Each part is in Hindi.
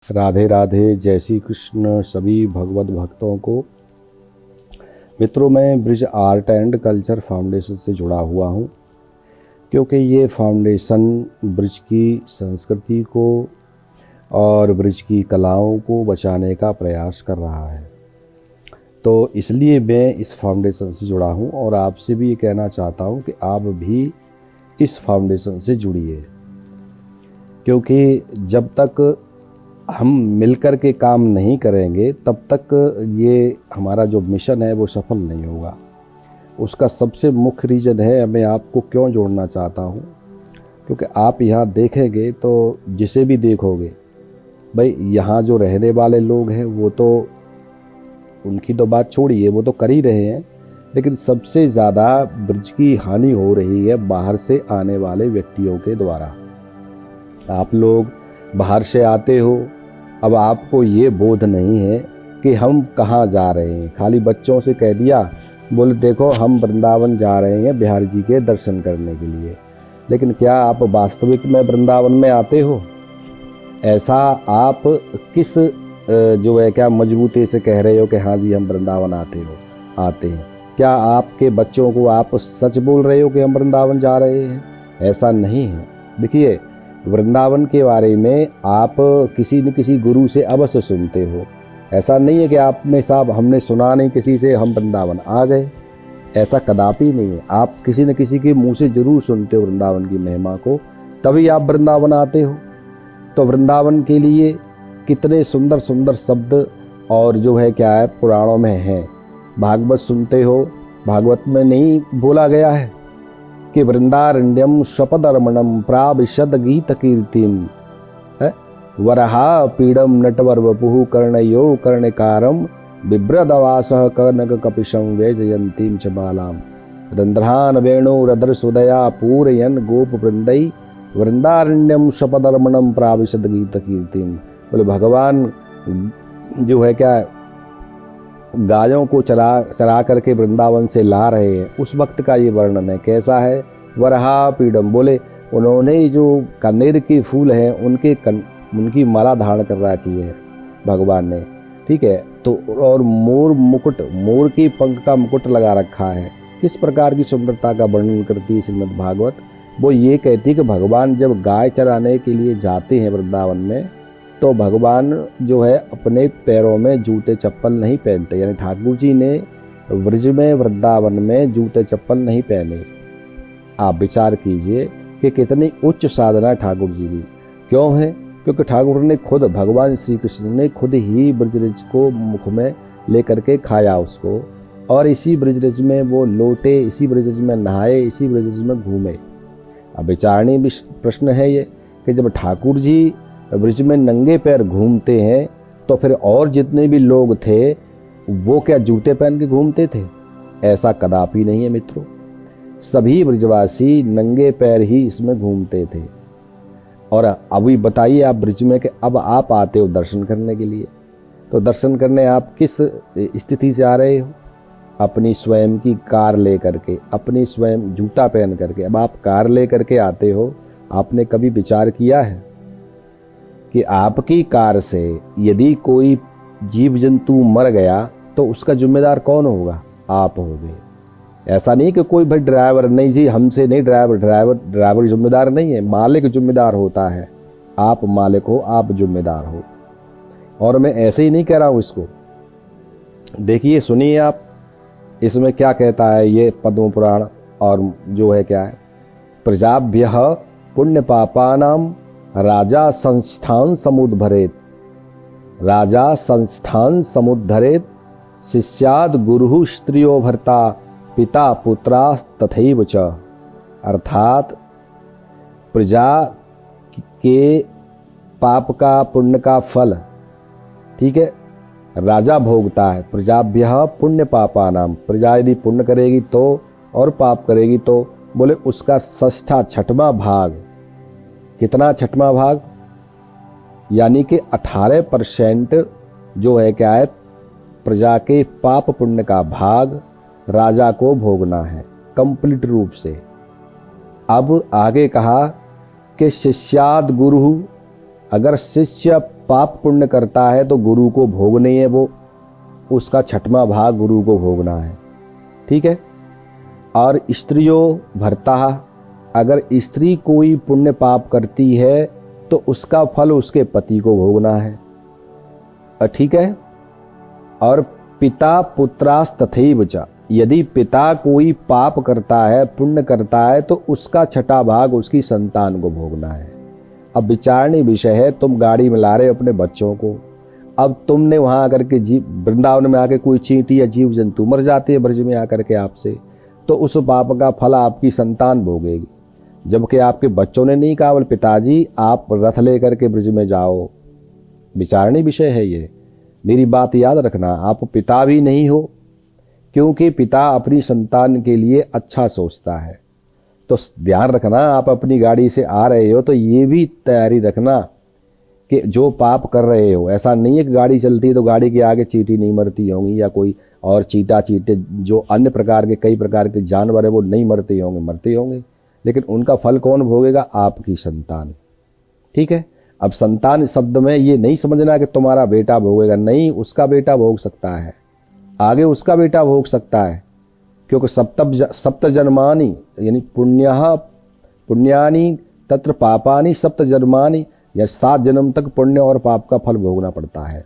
राधे राधे। जय श्री कृष्ण सभी भगवत भक्तों को। मित्रों, मैं bridge art and culture foundation से जुड़ा हुआ हूँ, क्योंकि ये फाउंडेशन ब्रिज की संस्कृति को और ब्रिज की कलाओं को बचाने का प्रयास कर रहा है। तो इसलिए मैं इस फाउंडेशन से जुड़ा हूँ और आपसे भी ये कहना चाहता हूँ कि आप भी इस फाउंडेशन से जुड़िए, क्योंकि जब तक हम मिलकर के काम नहीं करेंगे तब तक ये हमारा जो मिशन है वो सफल नहीं होगा। उसका सबसे मुख्य रीज़न है, मैं आपको क्यों जोड़ना चाहता हूँ, क्योंकि आप यहाँ देखेंगे तो जिसे भी देखोगे, भाई यहाँ जो रहने वाले लोग हैं वो तो उनकी तो बात छोड़िए, वो तो कर ही रहे हैं, लेकिन सबसे ज़्यादा ब्रिज की हानि हो रही है बाहर से आने वाले व्यक्तियों के द्वारा। आप लोग बाहर से आते हो, अब आपको ये बोध नहीं है कि हम कहाँ जा रहे हैं। खाली बच्चों से कह दिया, बोले देखो हम वृंदावन जा रहे हैं बिहार जी के दर्शन करने के लिए, लेकिन क्या आप वास्तविक में वृंदावन में आते हो? ऐसा आप किस जो है क्या मजबूती से कह रहे हो कि हाँ जी हम वृंदावन आते हैं? क्या आपके बच्चों को आप सच बोल रहे हो कि हम वृंदावन जा रहे हैं? ऐसा नहीं है। देखिए, वृंदावन के बारे में आप किसी न किसी गुरु से अवश्य सुनते हो। ऐसा नहीं है कि आपने साहब हमने सुना नहीं किसी से हम वृंदावन आ गए, ऐसा कदापि नहीं है। आप किसी न किसी के मुंह से जरूर सुनते हो वृंदावन की महिमा को, तभी आप वृंदावन आते हो। तो वृंदावन के लिए कितने सुंदर सुंदर शब्द और जो है क्या है पुराणों में है। भागवत सुनते हो, भागवत में नहीं बोला गया है कि वृंदारण्यम शपदर्मणम प्राविशद गीत कीर्तिम वरहा पीडम नटवर वपुः कर्णयो कर्णकारम बिभ्रदवासः कनक कपिशं वैजयन्तीं च बालाम रंध्रान वेणुरधर सुदया पूरयन गोप वृंदै वृंदारण्यम शपदर्मणम प्राविशद गीत कीर्तिम। बोले भगवान जो है क्या गायों को चरा करके वृंदावन से ला रहे हैं, उस वक्त का ये वर्णन है। कैसा है? वरहा पीडम, बोले उन्होंने जो कनेर के फूल हैं उनकी माला धारण कर रखी है भगवान ने, ठीक है। तो और मोर मुकुट, मोर की पंख का मुकुट लगा रखा है। किस प्रकार की सुंदरता का वर्णन करती है श्रीमद् भागवत। वो ये कहती है कि भगवान जब गाय चराने के लिए जाते हैं वृंदावन में, तो भगवान जो है अपने पैरों में जूते चप्पल नहीं पहनते, यानी ठाकुर जी ने ब्रज में वृंदावन में जूते चप्पल नहीं पहने। आप विचार कीजिए कि कितनी उच्च साधना ठाकुर जी की क्यों है? क्योंकि ठाकुर ने खुद, भगवान श्री कृष्ण ने खुद ही ब्रजरज को मुख में लेकर के खाया उसको, और इसी ब्रजरज में वो लौटे, इसी ब्रजरज में नहाए, इसी ब्रजरज में घूमे। अब विचारणीय प्रश्न है ये कि जब ठाकुर जी ब्रिज में नंगे पैर घूमते हैं तो फिर और जितने भी लोग थे वो क्या जूते पहन के घूमते थे? ऐसा कदापि नहीं है मित्रों। सभी ब्रिजवासी नंगे पैर ही इसमें घूमते थे। और अभी बताइए आप ब्रिज में कि अब आप आते हो दर्शन करने के लिए, तो दर्शन करने आप किस स्थिति से आ रहे हो? अपनी स्वयं की कार ले करके, अपनी स्वयं जूता पहन करके। अब आप कार ले करके आते हो, आपने कभी विचार किया है कि आपकी कार से यदि कोई जीव जंतु मर गया तो उसका जिम्मेदार कौन होगा? आप होगे। ऐसा नहीं कि कोई भाई ड्राइवर, नहीं जी हमसे नहीं, ड्राइवर जिम्मेदार नहीं है, मालिक जिम्मेदार होता है। आप मालिक हो, आप जिम्मेदार हो। और मैं ऐसे ही नहीं कह रहा हूँ इसको, देखिए सुनिए आप, इसमें क्या कहता है ये पद्म पुराण, और जो है क्या है, प्रजाभ्यः पुण्य पापानाम राजा संस्थान समुद्भरेत, राजा संस्थान समुद्धरेत, शिष्याद गुरु स्त्रियो भर्ता पिता पुत्रा तथैव च। अर्थात प्रजा के पाप का पुण्य का फल, ठीक है, राजा भोगता है। प्रजाभ्यः पुण्य पापानाम, प्रजा यदि पुण्य करेगी तो और पाप करेगी तो बोले उसका षष्ठा छठवां भाग। कितना छठवां भाग? यानी कि 18% जो है क्या है प्रजा के पाप पुण्य का भाग राजा को भोगना है कंप्लीट रूप से। अब आगे कहा कि शिष्याद गुरु अगर शिष्य पाप पुण्य करता है तो गुरु को भोग नहीं है, वो उसका 6वां भाग गुरु को भोगना है। ठीक है। और स्त्रियों भर्ता, अगर स्त्री कोई पुण्य पाप करती है तो उसका फल उसके पति को भोगना है। ठीक है। और पिता पुत्रास तथैव च, यदि पिता कोई पाप करता है पुण्य करता है तो उसका 6वां भाग उसकी संतान को भोगना है। अब विचारणीय विषय है, तुम गाड़ी में ला रहे हो अपने बच्चों को, अब तुमने वहां आकर के वृंदावन में आके कोई चींटी या जीव जंतु मर जाते हैं ब्रज में आकर के आपसे, तो उस पाप का फल आपकी संतान भोगेगी। जबकि आपके बच्चों ने नहीं कहा, बोले पिताजी आप रथ लेकर के ब्रज में जाओ। विचारणीय विषय है ये, मेरी बात याद रखना। आप पिता भी नहीं हो, क्योंकि पिता अपनी संतान के लिए अच्छा सोचता है। तो ध्यान रखना, आप अपनी गाड़ी से आ रहे हो तो ये भी तैयारी रखना कि जो पाप कर रहे हो, ऐसा नहीं है कि गाड़ी चलती है तो गाड़ी के आगे चींटी नहीं मरती होंगी, या कोई और चींटा चींटे जो अन्य प्रकार के कई प्रकार के जानवर है वो नहीं मरते होंगे, मरते होंगे, लेकिन उनका फल कौन भोगेगा? आपकी संतान। ठीक है। अब संतान शब्द में ये नहीं समझना कि तुम्हारा बेटा भोगेगा, नहीं, उसका बेटा भोग सकता है, आगे उसका बेटा भोग सकता है, क्योंकि सप्त जन्मानि यानी पुण्यानि तत्र पापानि सप्त जन्मानि, या 7 जन्म तक पुण्य और पाप का फल भोगना पड़ता है।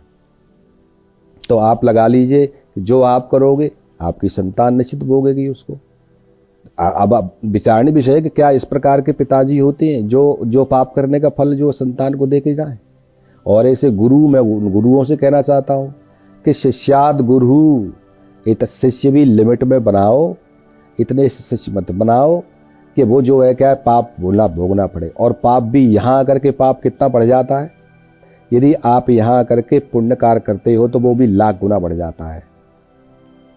तो आप लगा लीजिए कि जो आप करोगे आपकी संतान निश्चित भोगेगी उसको। अब विचारणीय विषय है कि क्या इस प्रकार के पिताजी होते हैं जो पाप करने का फल जो संतान को दे के जाए? और ऐसे गुरु, मैं उन गुरुओं से कहना चाहता हूँ कि शिष्याद गुरु, शिष्य भी लिमिट में बनाओ, इतने शिष्य मत बनाओ कि वो जो है क्या पाप भोगना पड़े। और पाप भी यहाँ आकर के पाप कितना बढ़ जाता है, यदि आप यहाँ आकर के पुण्य कार्य करते हो तो वो भी लाख गुना बढ़ जाता है।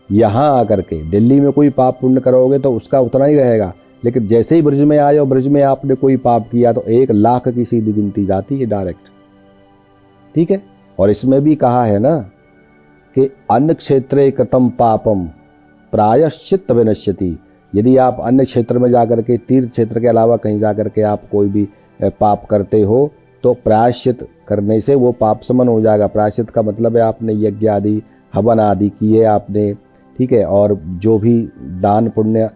यहाँ आकर के दिल्ली में कोई पाप पुण्य करोगे तो उसका उतना ही रहेगा, लेकिन जैसे ही ब्रज में आए और ब्रज में आपने कोई पाप किया तो 1 लाख की सीधी गिनती जाती है डायरेक्ट। ठीक है। और इसमें भी कहा है ना कि अन्य क्षेत्रे कृतम पापम प्रायश्चित विनश्यति, यदि आप अन्य क्षेत्र में जाकर के, तीर्थ क्षेत्र के अलावा कहीं जाकर के आप कोई भी पाप करते हो तो प्रायश्चित करने से वो पाप समन हो जाएगा। प्रायश्चित का मतलब है आपने यज्ञ आदि हवन आदि किए आपने, ठीक है, और जो भी दान पुण्य,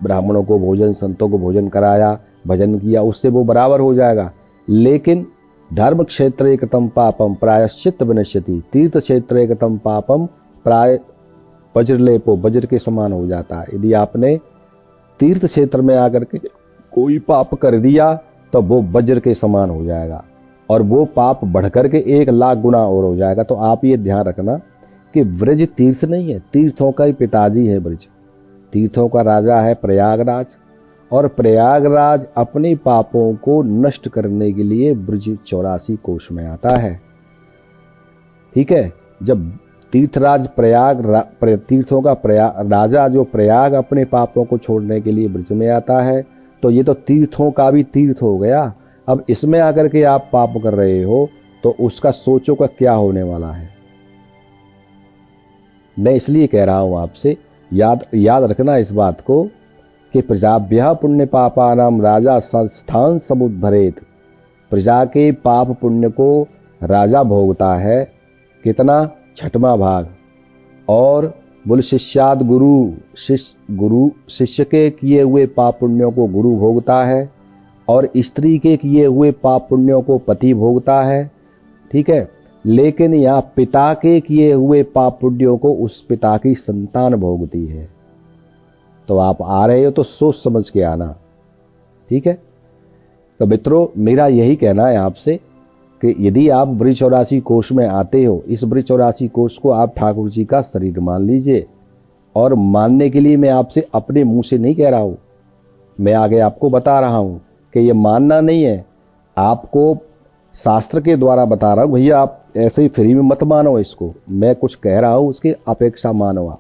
ब्राह्मणों को भोजन, संतों को भोजन कराया, भजन किया, उससे वो बराबर हो जाएगा। लेकिन धर्म क्षेत्रे कृतम पापम प्रायश्चित विनश्यति, तीर्थ क्षेत्रे कृतम पापम प्राय वज्रलेपो, वज्र के समान हो जाता है। यदि आपने तीर्थ क्षेत्र में आकर के कोई पाप कर दिया तो वो वज्र के समान हो जाएगा, और वो पाप बढ़कर के 1 लाख गुना और हो जाएगा। तो आप ये ध्यान रखना कि ब्रज तीर्थ नहीं है, तीर्थों का ही पिताजी है ब्रज, तीर्थों का राजा है प्रयागराज, और प्रयागराज अपने पापों को नष्ट करने के लिए ब्रज 84 कोष में आता है। ठीक है। जब तीर्थराज तीर्थों का राजा जो प्रयाग अपने पापों को छोड़ने के लिए ब्रज में आता है, तो ये तो तीर्थों का भी तीर्थ हो गया। अब इसमें आकर के आप पाप कर रहे हो तो उसका सोचो का क्या होने वाला है। मैं इसलिए कह रहा हूं आपसे, याद रखना इस बात को कि प्रजाभ्यः पुण्य पापानाम राजा संस्थान समुद्धरेत, प्रजा के पाप पुण्य को राजा भोगता है, कितना? 6वां भाग। और बोल शिष्याद गुरु, शिष्य के किए हुए पाप पुण्यों को गुरु भोगता है, और स्त्री के किए हुए पाप पुण्यों को पति भोगता है। ठीक है। लेकिन यहाँ पिता के किए हुए पाप पुण्यों को उस पिता की संतान भोगती है। तो आप आ रहे हो तो सोच समझ के आना। ठीक है। तो मित्रों, मेरा यही कहना है आपसे कि यदि आप ब्रज 84 कोष में आते हो, इस ब्रज 84 कोष को आप ठाकुर जी का शरीर मान लीजिए। और मानने के लिए मैं आपसे अपने मुंह से नहीं कह रहा हूं, मैं आगे आपको बता रहा हूं कि ये मानना नहीं है, आपको शास्त्र के द्वारा बता रहा हूं। भैया आप ऐसे ही फ्री में मत मानो इसको, मैं कुछ कह रहा हूं उसकी अपेक्षा मानो।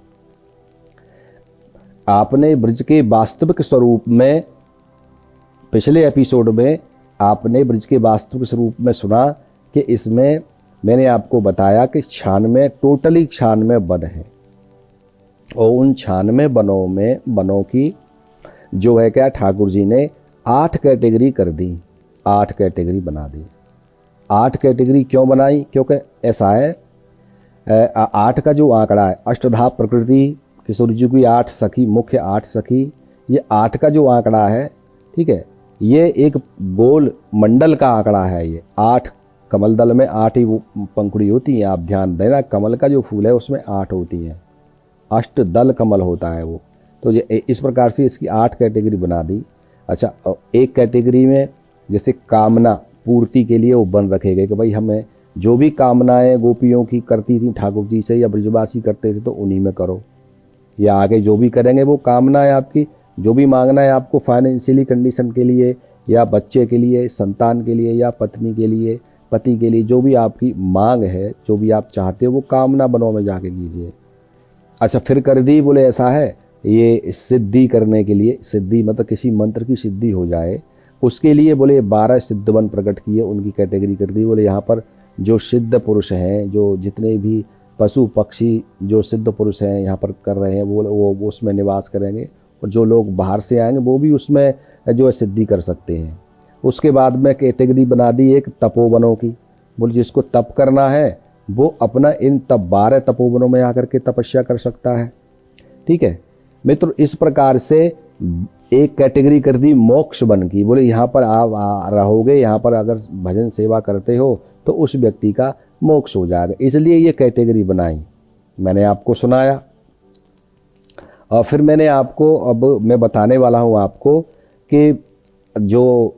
आपने ब्रज के वास्तविक स्वरूप में, पिछले एपिसोड में आपने ब्रज के वास्तविक स्वरूप में सुना कि इसमें मैंने आपको बताया कि 96 टोटली 96 वन है, और उन 96 वनों की जो है क्या ठाकुर जी ने 8 कैटेगरी कर दी, 8 कैटेगरी बना दी। 8 कैटेगरी क्यों बनाई? क्योंकि ऐसा है 8 का जो आंकड़ा है, अष्टधा प्रकृति, किशोर जी की 8 सखी, मुख्य 8 सखी, ये 8 का जो आंकड़ा है, ठीक है, ये एक गोल मंडल का आंकड़ा है। ये 8 कमल दल में 8 ही पंखुड़ी होती हैं। आप ध्यान देना, कमल का जो फूल है उसमें 8 होती हैं, अष्ट दल कमल होता है वो। तो ये इस प्रकार से इसकी 8 कैटेगरी बना दी। अच्छा, एक कैटेगरी में जैसे कामना पूर्ति के लिए वो बन रखे गए कि भाई हमें जो भी कामनाएं गोपियों की करती थी ठाकुर जी से या ब्रजवासी करते थे तो उन्हीं में करो, या आगे जो भी करेंगे वो कामनाएं आपकी जो भी मांगना है आपको फाइनेंशियली कंडीशन के लिए या बच्चे के लिए, संतान के लिए या पत्नी के लिए, पति के लिए, जो भी आपकी मांग है, जो भी आप चाहते हो वो कामना बनों में जाके कीजिए। अच्छा, फिर कर दी, बोले ऐसा है ये सिद्धि करने के लिए, सिद्धि मतलब किसी मंत्र की सिद्धि हो जाए उसके लिए बोले 12 सिद्धवन प्रकट किए, उनकी कैटेगरी कर दी। बोले यहाँ पर जो सिद्ध पुरुष हैं, जो जितने भी पशु पक्षी जो सिद्ध पुरुष हैं यहाँ पर कर रहे हैं वो उसमें निवास करेंगे, और जो लोग बाहर से आएंगे वो भी उसमें जो है सिद्धि कर सकते हैं। उसके बाद में कैटेगरी बना दी एक तपोवनों की। बोले जिसको तप करना है वो अपना इन 12 तपोवनों में आकर के तपस्या कर सकता है। ठीक है मित्र, इस प्रकार से एक कैटेगरी कर दी मोक्ष वन की। बोले यहाँ पर आप रहोगे, यहाँ पर अगर भजन सेवा करते हो तो उस व्यक्ति का मोक्ष हो जाएगा, इसलिए ये कैटेगरी बनाई, मैंने आपको सुनाया। और फिर मैंने आपको, अब मैं बताने वाला हूँ आपको कि जो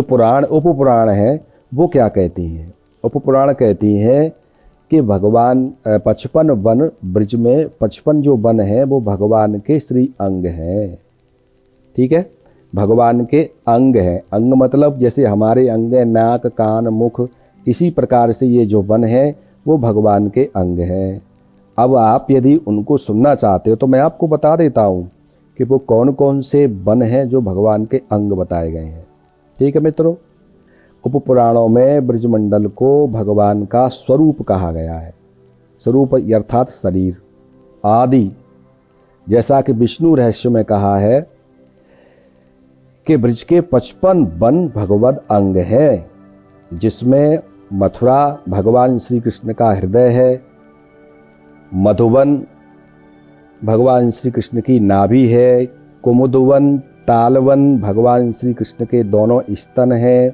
पुराण उपपुराण है वो क्या कहती हैं। उपपुराण कहती हैं कि भगवान 55 वन ब्रज में 55 जो वन है वो भगवान के श्री अंग हैं। ठीक है, भगवान के अंग हैं। अंग मतलब जैसे हमारे अंग है नाक कान मुख, इसी प्रकार से ये जो वन है वो भगवान के अंग हैं। अब आप यदि उनको सुनना चाहते हो तो मैं आपको बता देता हूँ कि वो कौन कौन से वन हैं जो भगवान के अंग बताए गए हैं। ठीक है मित्रों, उपपुराणों में ब्रजमंडल को भगवान का स्वरूप कहा गया है। स्वरूप अर्थात शरीर आदि, जैसा कि विष्णु रहस्य में कहा है कि ब्रज के 55 वन भगवद अंग है, जिसमें मथुरा भगवान श्री कृष्ण का हृदय है, मधुवन भगवान श्री कृष्ण की नाभि है, कुमुदवन तालवन भगवान श्री कृष्ण के दोनों स्तन हैं,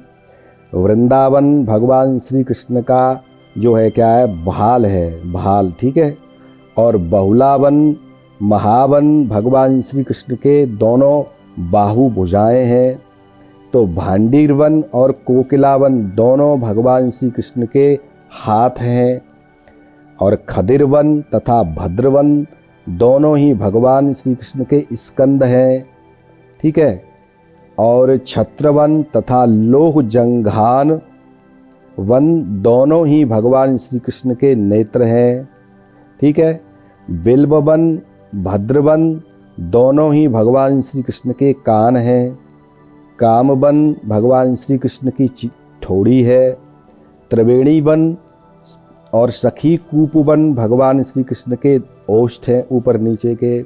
वृंदावन भगवान श्री कृष्ण का जो है क्या है भाल है, भाल। ठीक है, और बहुलावन महावन भगवान श्री कृष्ण के दोनों बाहु भुजाएं हैं। तो भांडीरवन और कोकिलावन दोनों भगवान श्री कृष्ण के हाथ हैं, और खदिरवन तथा भद्रवन दोनों ही भगवान श्री कृष्ण के स्कंद हैं। ठीक है, और छत्रवन तथा लोह जंघान वन दोनों ही भगवान श्री कृष्ण के नेत्र हैं। ठीक है, बिल्ववन भद्रवन दोनों ही भगवान श्री कृष्ण के कान हैं। कामवन भगवान श्री कृष्ण की ठोड़ी है। त्रिवेणी वन और सखी कूपवन भगवान श्री कृष्ण के ओष्ठ हैं, ऊपर नीचे के।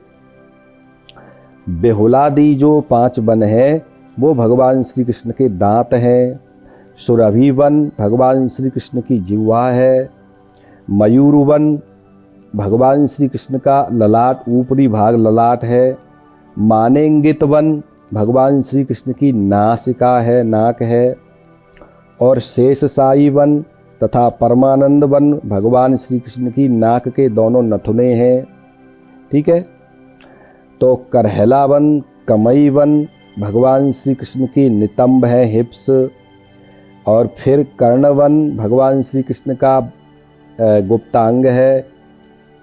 बेहुलादि जो 5 वन है वो भगवान श्री कृष्ण के दांत हैं। सुरभि वन भगवान श्री कृष्ण की जिह्वा है। मयूर वन भगवान श्री कृष्ण का ललाट, ऊपरी भाग ललाट है। मानेंगित वन भगवान श्री कृष्ण की नासिका है, नाक है। और शेषशायी वन तथा परमानंद वन भगवान श्री कृष्ण की नाक के दोनों नथुने हैं। ठीक है, तो करहला वन कमई वन भगवान श्री कृष्ण की नितंब है, हिप्स। और फिर कर्णवन भगवान श्री कृष्ण का गुप्तांग है।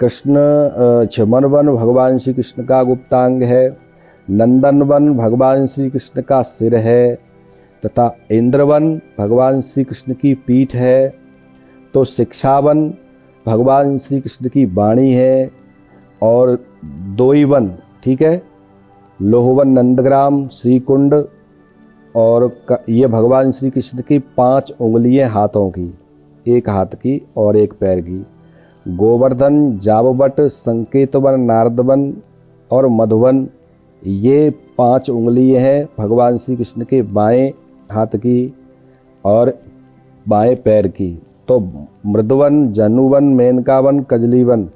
कृष्ण छिमन वन भगवान श्री कृष्ण का गुप्तांग है। नंदन वन भगवान श्री कृष्ण का सिर है, तथा इंद्रवन भगवान श्री कृष्ण की पीठ है। तो शिक्षावन भगवान श्री कृष्ण की वाणी है। और दोईवन, ठीक है, लोहवन नंदग्राम श्रीकुंड, और ये भगवान श्री कृष्ण की 5 उंगलियां हाथों की, एक हाथ की और एक पैर की। गोवर्धन जावबट संकेतवन नारदवन और मधुवन, ये 5 उंगलियां हैं भगवान श्री कृष्ण के बाएं हाथ की। और बाएं पैर की। तो मृदवन, जनुवन, मेनकावन, कजलीवन,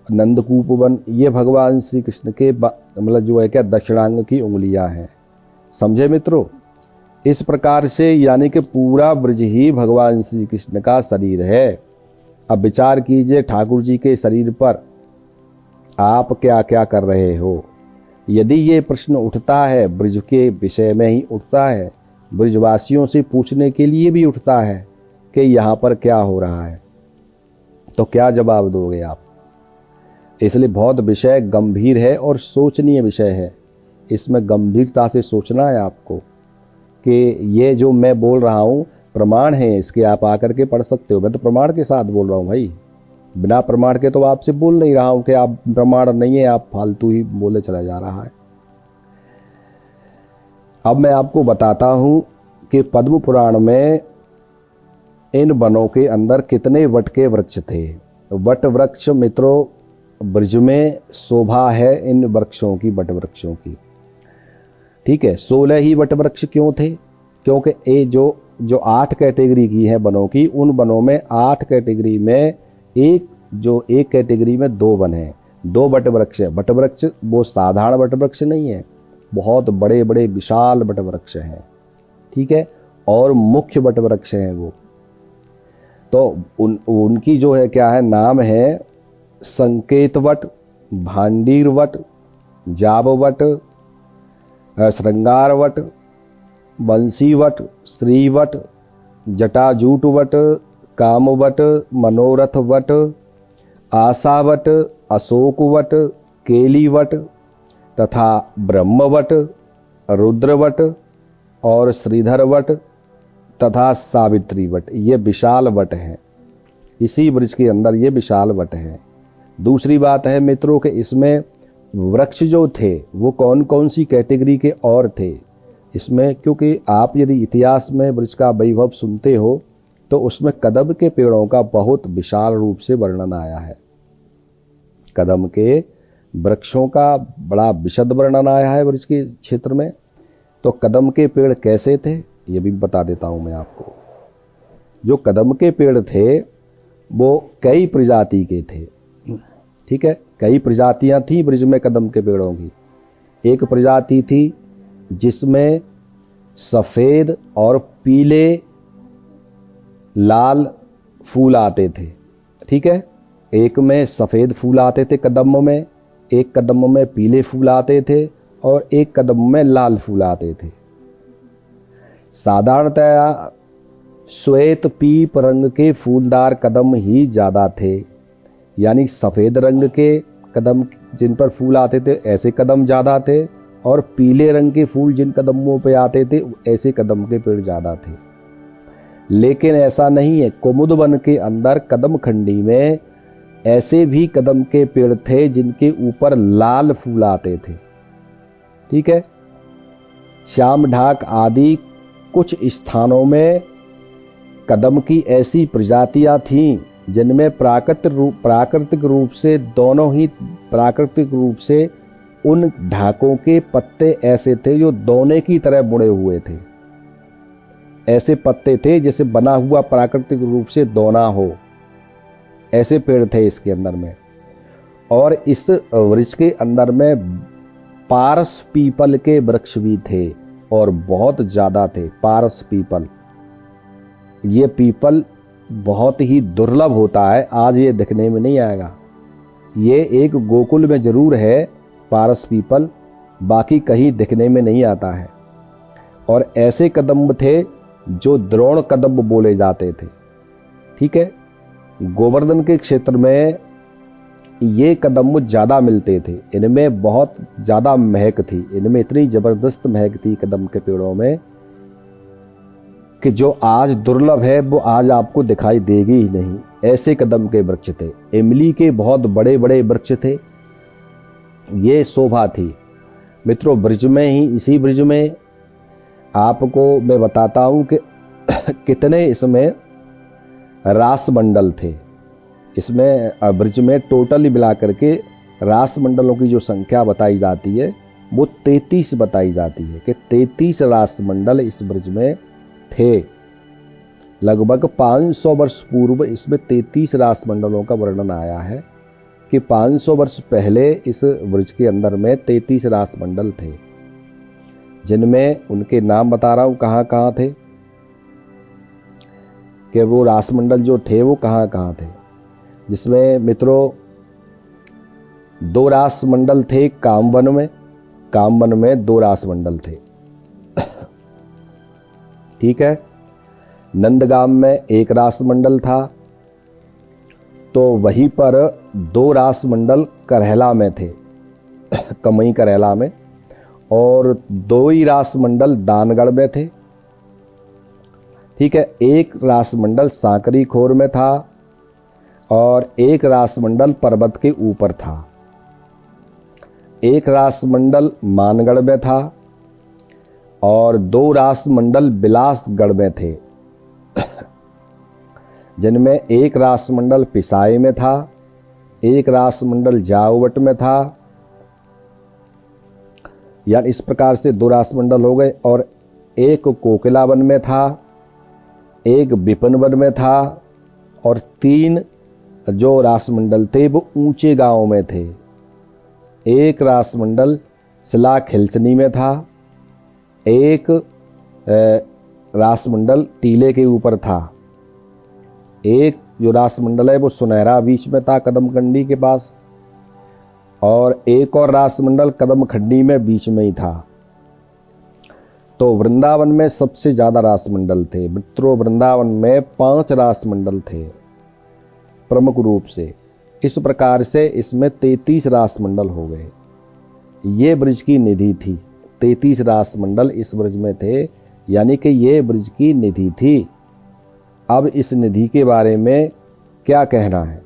नंदकूपवन, ये भगवान श्री कृष्ण के मतलब जो है क्या दक्षिणांग की उंगलियां हैं। समझे मित्रों? इस प्रकार से यानी कि पूरा ब्रज ही भगवान श्री कृष्ण का शरीर है। अब विचार कीजिए ठाकुर जी के शरीर पर आप क्या क्या कर रहे हो। यदि ये प्रश्न उठता है, ब्रज के विषय में ही उठता है, ब्रजवासियों से पूछने के लिए भी उठता है कि यहाँ पर क्या हो रहा है, तो क्या जवाब दोगे आप? इसलिए बहुत विषय गंभीर है और सोचनीय विषय है। इसमें गंभीरता से सोचना है आपको कि ये जो मैं बोल रहा हूँ प्रमाण है इसके, आप आकर के पढ़ सकते हो। मैं तो प्रमाण के साथ बोल रहा हूँ भाई, बिना प्रमाण के तो आपसे बोल नहीं रहा हूँ कि आप प्रमाण नहीं है, आप फालतू ही बोले चला जा रहा है। अब मैं आपको बताता हूँ कि पद्म पुराण में इन वनों के अंदर कितने वट के वृक्ष थे। वट वृक्ष मित्रों ब्रज में शोभा है इन वृक्षों की, वट वृक्षों की। ठीक है, 16 ही वट वृक्ष क्यों थे? क्योंकि ये जो 8 कैटेगरी की है वनों की, उन वनों में 8 कैटेगरी में एक कैटेगरी में 2 वन हैं, 2 वट वृक्ष है। वट वृक्ष वो साधारण वट वृक्ष नहीं है, बहुत बड़े बड़े विशाल वट वृक्ष हैं। ठीक है, और मुख्य वट वृक्ष हैं वो। तो उनकी जो है क्या है नाम है संकेतवट, भांडीरवट, जाबवट, श्रृंगारवट, बंसीवट, श्रीवट, जटाजूटवट, कामवट, मनोरथवट, आशावट, अशोकवट, केलीवट तथा ब्रह्मवट, रुद्रवट और श्रीधरवट तथा सावित्रीवट, ये विशाल वट हैं। इसी वृक्ष के अंदर ये विशाल वट है। दूसरी बात है मित्रों कि इसमें वृक्ष जो थे वो कौन कौन सी कैटेगरी के और थे इसमें, क्योंकि आप यदि इतिहास में वृक्ष का वैभव सुनते हो तो उसमें कदम के पेड़ों का बहुत विशाल रूप से वर्णन आया है। कदम के वृक्षों का बड़ा विशद वर्णन आया है वृक्ष के क्षेत्र में। तो कदम के पेड़ कैसे थे ये भी बता देता हूँ मैं आपको। जो कदम के पेड़ थे वो कई प्रजाति के थे। ठीक है, कई प्रजातियां थी ब्रज में कदम के पेड़ों की। एक प्रजाति थी जिसमें सफ़ेद और पीले लाल फूल आते थे। ठीक है, एक में सफ़ेद फूल आते थे कदम में, एक कदम में पीले फूल आते थे और एक कदम में लाल फूल आते थे। साधारणतया श्वेत पीप रंग के फूलदार कदम ही ज़्यादा थे, यानी सफ़ेद रंग के कदम जिन पर फूल आते थे ऐसे कदम ज़्यादा थे, और पीले रंग के फूल जिन कदमों पे आते थे ऐसे कदम के पेड़ ज़्यादा थे। लेकिन ऐसा नहीं है, कुमुद वन के अंदर कदम खंडी में ऐसे भी कदम के पेड़ थे जिनके ऊपर लाल फूल आते थे। ठीक है, श्याम ढाक आदि कुछ स्थानों में कदम की ऐसी प्रजातियां थीं जिनमें प्राकृतिक रूप से दोनों ही प्राकृतिक रूप से उन ढाकों के पत्ते ऐसे थे जो दोने की तरह बुने हुए थे। ऐसे पत्ते थे जैसे बना हुआ प्राकृतिक रूप से दोना हो, ऐसे पेड़ थे इसके अंदर में। और इस वृक्ष के अंदर में पारस पीपल के वृक्ष भी थे और बहुत ज़्यादा थे। पारस पीपल, ये पीपल बहुत ही दुर्लभ होता है, आज ये दिखने में नहीं आएगा। ये एक गोकुल में जरूर है पारस पीपल, बाकी कहीं दिखने में नहीं आता है। और ऐसे कदम्ब थे जो द्रोण कदम्ब बोले जाते थे। ठीक है, गोवर्धन के क्षेत्र में ये कदम्ब ज़्यादा मिलते थे, इनमें बहुत ज़्यादा महक थी, इनमें इतनी ज़बरदस्त महक थी कदम्ब के पेड़ों में कि जो आज दुर्लभ है वो आज आपको दिखाई देगी ही नहीं। ऐसे कदम के वृक्ष थे। इमली के बहुत बड़े बड़े वृक्ष थे। ये शोभा थी मित्रों ब्रज में ही। इसी ब्रज में आपको मैं बताता हूँ कि कितने इसमें रास मंडल थे। इसमें ब्रज में टोटली मिला करके रास मंडलों की जो संख्या बताई जाती है वो 33 बताई जाती है कि 33 रास मंडल इस ब्रज में थे। लगभग 500 वर्ष पूर्व इसमें 33 रासमंडलों का वर्णन आया है कि 500 वर्ष पहले इस ब्रज के अंदर में 33 रासमंडल थे, जिनमें उनके नाम बता रहा हूं कहाँ कहाँ थे, कि वो रासमंडल जो थे वो कहाँ कहाँ थे। जिसमें मित्रों 2 रासमंडल थे कामवन में 2 रासमंडल थे। ठीक है। नंदगाम में 1 रासमंडल था, तो वहीं पर 2 रासमंडल करहला में थे, कमई करहला में, और 2 ही रासमंडल दानगढ़ में थे। ठीक है। 1 रासमंडल सांकरी खोर में था और 1 रासमंडल पर्वत के ऊपर था। 1 रासमंडल मानगढ़ में था और 2 रासमंडल बिलासगढ़ में थे, जिनमें 1 रासमंडल पिसाई में था, 1 रासमंडल जावट में था। यानी इस प्रकार से 2 रासमंडल हो गए। और 1 कोकिला वन में था, 1 विपिन वन में था, और 3 जो रासमंडल थे वो ऊंचे गांव में थे। 1 रासमंडल सिला खिलसनी में था, 1 रासमंडल टीले के ऊपर था, 1 जो रासमंडल है वो सुनहरा बीच में था कदमखंडी के पास, और 1 और रासमंडल कदमखंडी में बीच में ही था। तो वृंदावन में सबसे ज़्यादा रासमंडल थे। मित्रों वृंदावन में 5 रासमंडल थे प्रमुख रूप से। इस प्रकार से इसमें 33 रासमंडल हो गए। ये ब्रज की निधि थी। 33 रासमंडल इस ब्रज में थे, यानी कि ये ब्रज की निधि थी। अब इस निधि के बारे में क्या कहना है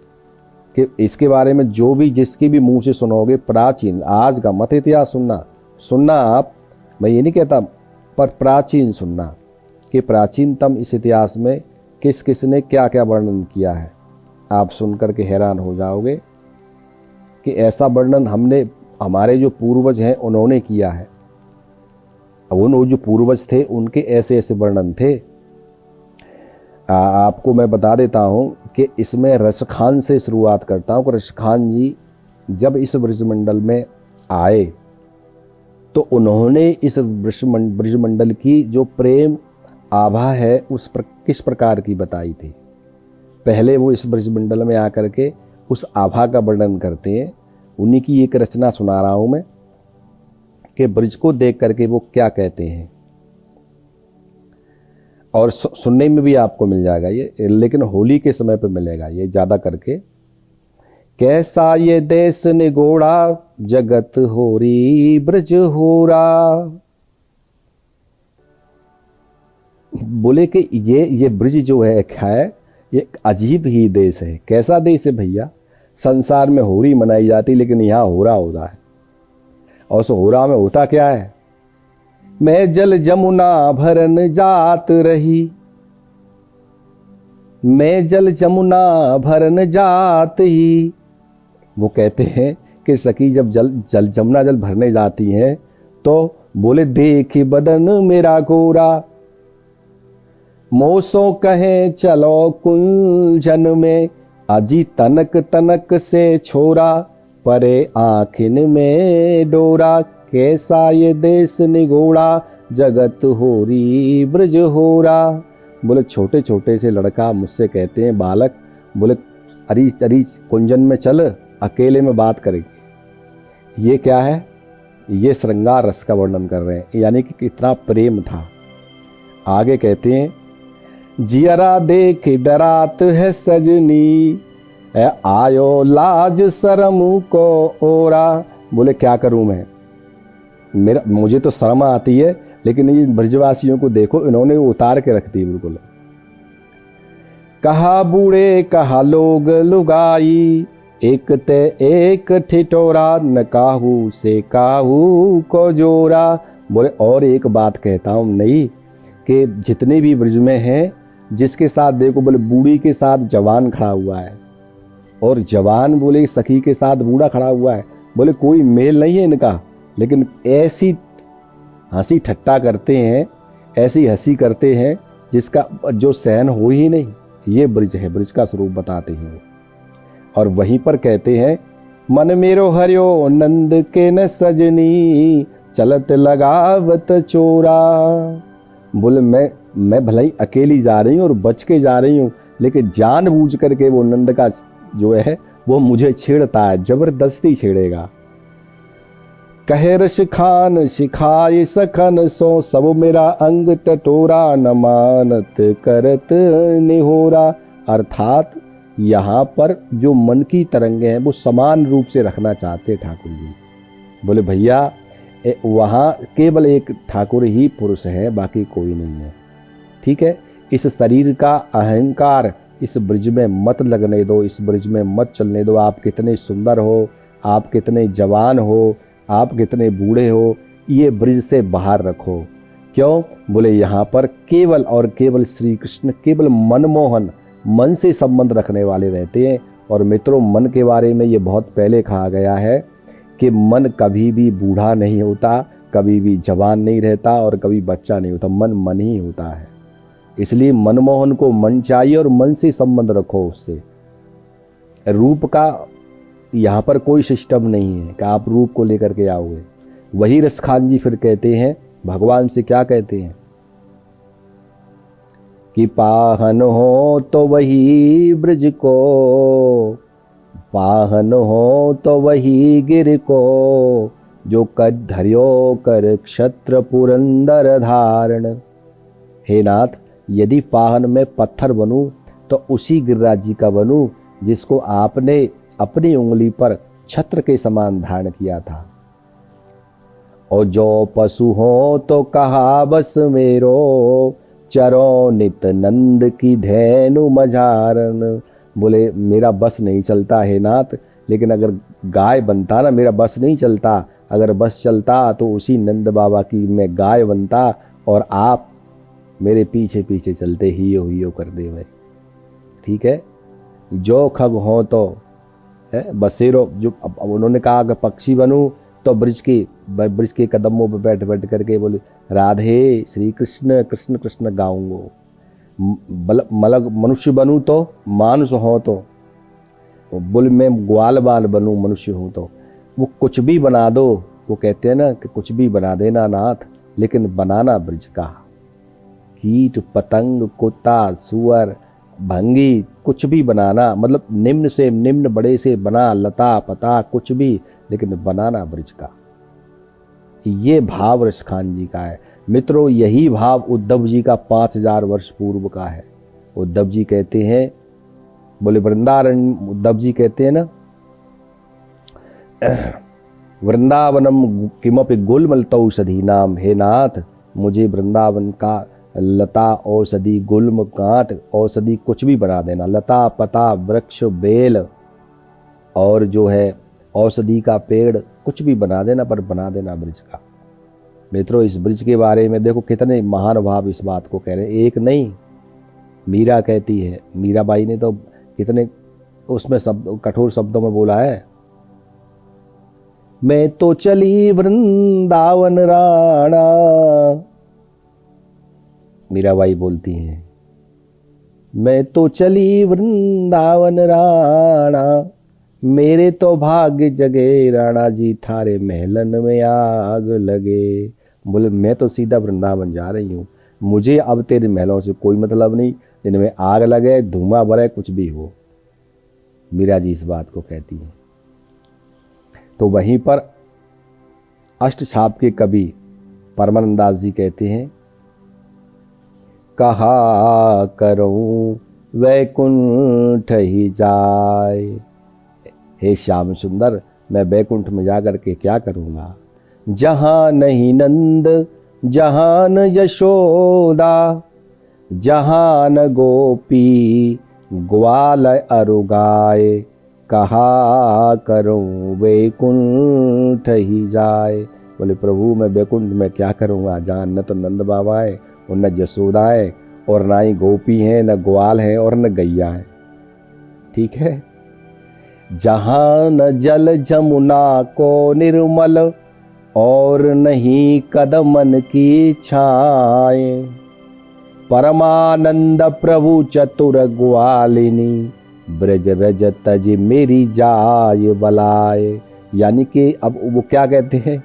कि इसके बारे में जो भी जिसके भी मुंह से सुनोगे, प्राचीन, आज का मत इतिहास सुनना आप, मैं ये नहीं कहता, पर प्राचीन सुनना कि प्राचीनतम इस इतिहास में किस किस ने क्या क्या वर्णन किया है। आप सुनकर के हैरान हो जाओगे कि ऐसा वर्णन हमारे जो पूर्वज हैं उन्होंने किया है। अब उन जो पूर्वज थे उनके ऐसे ऐसे वर्णन थे। आपको मैं बता देता हूं कि इसमें रसखान से शुरुआत करता हूं कि रसखान जी जब इस ब्रजमंडल में आए तो उन्होंने इस ब्रजमंडल की जो प्रेम आभा है किस प्रकार की बताई थी। पहले वो इस ब्रजमंडल में आकर के उस आभा का वर्णन करते हैं। उन्हीं की एक रचना सुना रहा हूं मैं कि ब्रज को देख करके वो क्या कहते हैं, और सुनने में भी आपको मिल जाएगा ये, लेकिन होली के समय पे मिलेगा ये ज़्यादा करके। कैसा ये देश निगोड़ा जगत होरी ब्रज होरा। बोले कि ये ब्रज जो है ये अजीब ही देश है। कैसा देश है भैया? संसार में होरी मनाई जाती लेकिन यहाँ होरा होता है। और उस होरा में होता क्या है? मैं जल जमुना भरन जात रही, मैं जल जमुना भरन जात ही। वो कहते हैं कि सखी जब जमुना जल भरने जाती हैं तो बोले देख बदन मेरा गोरा, मोसो कहे चलो कुंजन में, अजी तनक तनक से छोरा, परे आखिन में डोरा। कैसा ये देश निगोड़ा जगत होरी ब्रज होरा। बोले छोटे छोटे से लड़का मुझसे कहते हैं, बालक, बोले अरीच अरीच कुंजन में चल, अकेले में बात करेंगे। ये क्या है? ये श्रृंगार रस का वर्णन कर रहे हैं, यानी कि कितना प्रेम था। आगे कहते हैं, जियरा देख डरात है सजनी, आयो लाज शर्म को ओरा। बोले क्या करूं मैं, मुझे तो शर्म आती है, लेकिन ये ब्रजवासियों को देखो, इन्होंने उतार के रख दी बिल्कुल। कहा बूढ़े कहा लोग लुगाई, एक ते एक ठिठोरा, न काहू से काहू को जोरा। बोले और एक बात कहता हूं नहीं कि जितने भी ब्रज में हैं, जिसके साथ देखो, बोले बूढ़ी के साथ जवान खड़ा हुआ है, और जवान बोले सखी के साथ बूढ़ा खड़ा हुआ है। बोले कोई मेल नहीं है इनका, लेकिन ऐसी हंसी ठट्टा करते हैं, ऐसी हंसी करते हैं जिसका जो सहन हो ही नहीं, ये ब्रिज है, ब्रिज का स्वरूप बताते हैं। और वहीं पर कहते हैं, मन मेरो हरियो नंद के न सजनी, चलत लगावत चोरा। बोले मैं भले ही अकेली जा रही हूँ और बच के जा रही हूँ, लेकिन जानबूझ करके वो नंद का जो है वो मुझे छेड़ता है, जबरदस्ती छेड़ेगा। कहे रश खान सिखाए सखन, सो सब मेरा अंग टटोरा, न मानत करत निहोरा। अर्थात यहाँ पर जो मन की तरंगे हैं वो समान रूप से रखना चाहते ठाकुर जी। बोले भैया वहाँ केवल एक ठाकुर ही पुरुष है, बाकी कोई नहीं है। ठीक है, इस शरीर का अहंकार इस ब्रिज में मत लगने दो, इस ब्रिज में मत चलने दो। आप कितने सुंदर हो, आप कितने जवान हो, आप कितने बूढ़े हो, ये ब्रिज से बाहर रखो। क्यों? बोले यहाँ पर केवल और केवल श्री कृष्ण, केवल मनमोहन, मन से संबंध रखने वाले रहते हैं। और मित्रों, मन के बारे में ये बहुत पहले कहा गया है कि मन कभी भी बूढ़ा नहीं होता, कभी भी जवान नहीं रहता और कभी बच्चा नहीं होता। मन मन ही होता है। इसलिए मनमोहन को मन चाहिए और मन से संबंध रखो उससे। रूप का यहाँ पर कोई सिस्टम नहीं है कि आप रूप को लेकर के आओगे। वही रसखान जी फिर कहते हैं, भगवान से क्या कहते हैं कि पाहन हो तो वही ब्रज को, पाहन हो तो वही गिर को, जो कद धर्यो कर क्षत्र पुरंदर धारण। हे नाथ, यदि पाहन में पत्थर बनूं तो उसी गिरिराज जी का बनूं जिसको आपने अपनी उंगली पर छत्र के समान धारण किया था। और जो पशु हो तो कहा बस मेरो, चरो नित नंद की धैनु मझारन। बोले मेरा बस नहीं चलता है नाथ, लेकिन अगर गाय बनता ना, मेरा बस नहीं चलता, अगर बस चलता तो उसी नंद बाबा की मैं गाय बनता और आप मेरे पीछे पीछे चलते ही हो कर दे भाई। ठीक है, जो खग हो तो है बसेरो, जो अब उन्होंने कहा अगर पक्षी बनूं तो ब्रिज के कदमों पर बैठ बैठ करके बोले राधे श्री कृष्ण कृष्ण कृष्ण गाऊंगो। मलग मनुष्य बनूं तो मानुष हो तो, बोले मैं ग्वाल बाल बनूं मनुष्य हूं तो। वो कुछ भी बना दो, वो कहते हैं ना कि कुछ भी बना देना नाथ, लेकिन बनाना ब्रिज का। कीट पतंग कुत्ता सुअर भंगी कुछ भी बनाना, मतलब निम्न से निम्न बड़े से बना, लता पता कुछ भी, लेकिन बनाना ब्रिज का। ये भाव रसखान जी का है। मित्रों, यही भाव उद्धव जी का 5000 वर्ष पूर्व का है। उद्धव जी कहते हैं, बोले वृंदावन, उद्धव जी कहते हैं ना, वृंदावनम किमपि गुलमलतौषधि नाम। हे नाथ, मुझे वृंदावन का लता औषधि गुल्म कांट औषधि कुछ भी बना देना, लता पता वृक्ष बेल और जो है औषधि का पेड़ कुछ भी बना देना, पर बना देना ब्रिज का। मित्रों, इस ब्रिज के बारे में देखो कितने महानुभाव इस बात को कह रहे हैं। एक नहीं, मीरा कहती है, मीराबाई ने तो कितने उसमें शब्द कठोर शब्दों में बोला है, मैं तो चली वृंदावन राणा। मीराबाई बोलती हैं, मैं तो चली वृंदावन राणा, मेरे तो भाग्य जगे राणा जी, थारे महलन में आग लगे। बोले मैं तो सीधा वृंदावन जा रही हूँ, मुझे अब तेरे महलों से कोई मतलब नहीं, जिनमें आग लगे धुआं भरे कुछ भी हो। मीरा जी इस बात को कहती हैं। तो वहीं पर अष्ट छाप के कवि परमानंदास जी कहते हैं, कहा करूं वैकुंठ ही जाए। हे श्याम सुंदर, मैं वैकुंठ में जाकर के क्या करूंगा। जहां नहीं नंद जहां न यशोदा, जहां न गोपी ग्वाल अरुगाए, कहा करूं वैकुंठ ही जाए। बोले प्रभु मैं वैकुंठ में क्या करूंगा, जहां न तो नंद बाबा है और न यशोदा है और ना ही गोपी है, न ग्वाल है और न गैया है। ठीक है, जहां न जल जमुना को निर्मल और नहीं कदमन की छाए, परमानंद प्रभु चतुर ग्वालिनी, ब्रज रज तज मेरी जाय बलाए। यानी कि अब वो क्या कहते हैं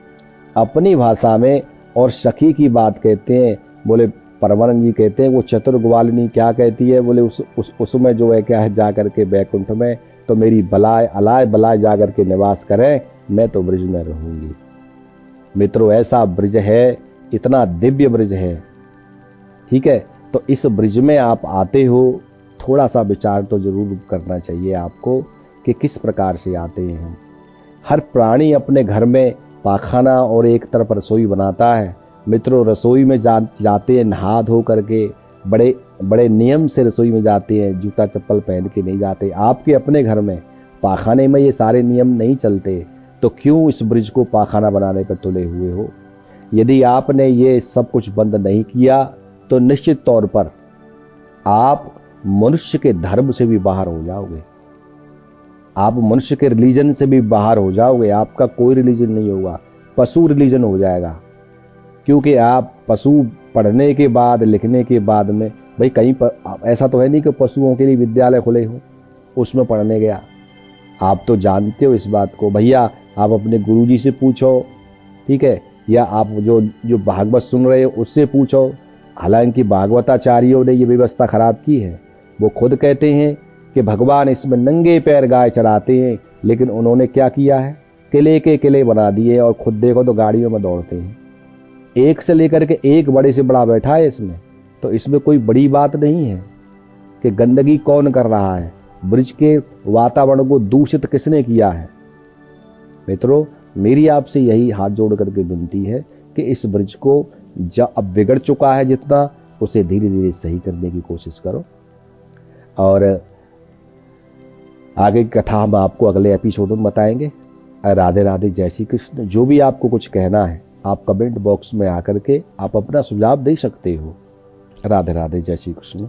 अपनी भाषा में, और सखी की बात कहते हैं। बोले परमानंद जी कहते हैं वो चतुर ग्वालिनी क्या कहती है, बोले उसमें जो है क्या है जा करके बैकुंठ में तो मेरी बलाय अलाय बलाय जा करके निवास करें, मैं तो ब्रज में रहूंगी। मित्रों ऐसा ब्रज है, इतना दिव्य ब्रज है। ठीक है, तो इस ब्रज में आप आते हो, थोड़ा सा विचार तो जरूर करना चाहिए आपको कि किस प्रकार से आते हैं हम। हर प्राणी अपने घर में पाखाना और एक तरफ रसोई बनाता है। मित्रों रसोई में जाते हैं नहा धो करके, बड़े बड़े नियम से रसोई में जाते हैं, जूता चप्पल पहन के नहीं जाते। आपके अपने घर में पाखाने में ये सारे नियम नहीं चलते, तो क्यों इस ब्रिज को पाखाना बनाने पर तुले हुए हो? यदि आपने ये सब कुछ बंद नहीं किया तो निश्चित तौर पर आप मनुष्य के धर्म से भी बाहर हो जाओगे, आप मनुष्य के रिलीजन से भी बाहर हो जाओगे। आपका कोई रिलीजन नहीं होगा, पशु रिलीजन हो जाएगा। क्योंकि आप पशु पढ़ने के बाद लिखने के बाद में भाई कहीं पर ऐसा तो है नहीं कि पशुओं के लिए विद्यालय खुले हों, उसमें पढ़ने गया। आप तो जानते हो इस बात को। भैया आप अपने गुरुजी से पूछो, ठीक है, या आप जो भागवत सुन रहे हो उससे पूछो। हालांकि भागवताचार्यों ने ये व्यवस्था खराब की है। वो खुद कहते हैं कि भगवान इसमें नंगे पैर गाय चराते हैं, लेकिन उन्होंने क्या किया है, किले के किले बना दिए और खुद देखो तो गाड़ियों में दौड़ते हैं। एक से लेकर के एक बड़े से बड़ा बैठा है इसमें, तो इसमें कोई बड़ी बात नहीं है कि गंदगी कौन कर रहा है, ब्रिज के वातावरण को दूषित किसने किया है। मित्रों मेरी आपसे यही हाथ जोड़ करके विनती है कि इस ब्रिज को अब बिगड़ चुका है जितना, उसे धीरे धीरे सही करने की कोशिश करो। और आगे की कथा हम आपको अगले एपिसोड में बताएंगे। राधे राधे, जय श्री कृष्ण। जो भी आपको कुछ कहना है आप कमेंट बॉक्स में आकर के आप अपना सुझाव दे सकते हो। राधे राधे, जय श्री कृष्ण।